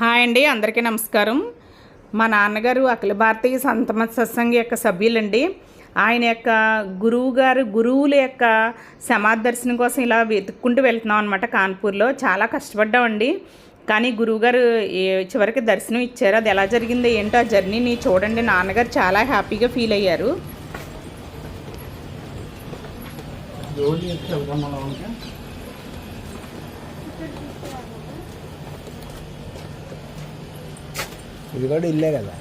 Hi అండి, అందరికీ నమస్కారం. మా నాన్నగారు అఖిల భారతీయ సంతమత సత్సంగ్ యొక్క సభ్యులండి. ఆయన యొక్క గురువుల యొక్క సమాధి దర్శనం కోసం ఇలా వెతుక్కుంటూ వెళ్తున్నాం అనమాట. కాన్పూర్లో చాలా కష్టపడ్డామండి. కానీ గురువుగారు చివరికి దర్శనం ఇచ్చారు. అది ఎలా జరిగిందో ఏంటో ఆ జర్నీని చూడండి. నాన్నగారు చాలా హ్యాపీగా ఫీల్ అయ్యారు. ఇది కూడా ఇల్లే కదా.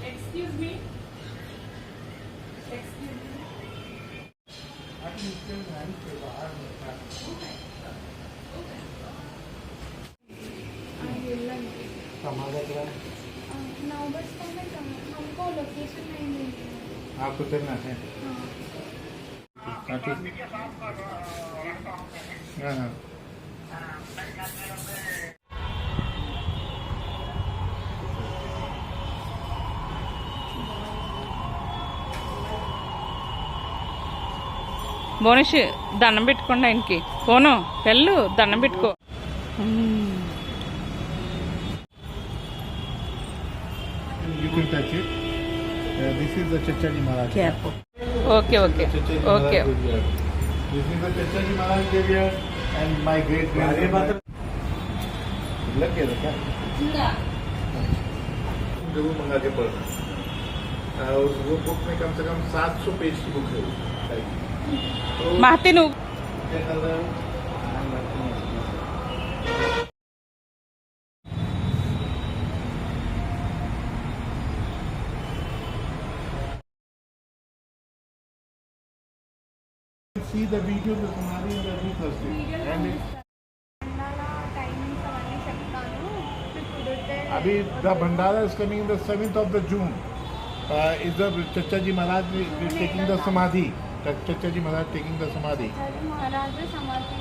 Excuse me. आपको चलना है? हाँ బోనిష్ దండం పెట్టుకోండి ఆయనకి. ఫోను వెళ్ళు, దండం పెట్టుకో. This is the Chachaji Maharaj. Okay okay okay. This is the Chachaji Maharaj graveyard and my great grandfather. लग गया क्या? जरूर मंगा के पढ़ना. वो बुक में कम से कम 700 पेज की बुक है. महती నువ్వు क्या कर रहे हो? See the video of Samadhi on every Thursday. And Abhi the Bhandara is coming the 7th of the June. Is the Chachaji Maharaj is taking the Samadhi. Chachaji Maharaj taking the Samadhi. Maharaj Samadhi.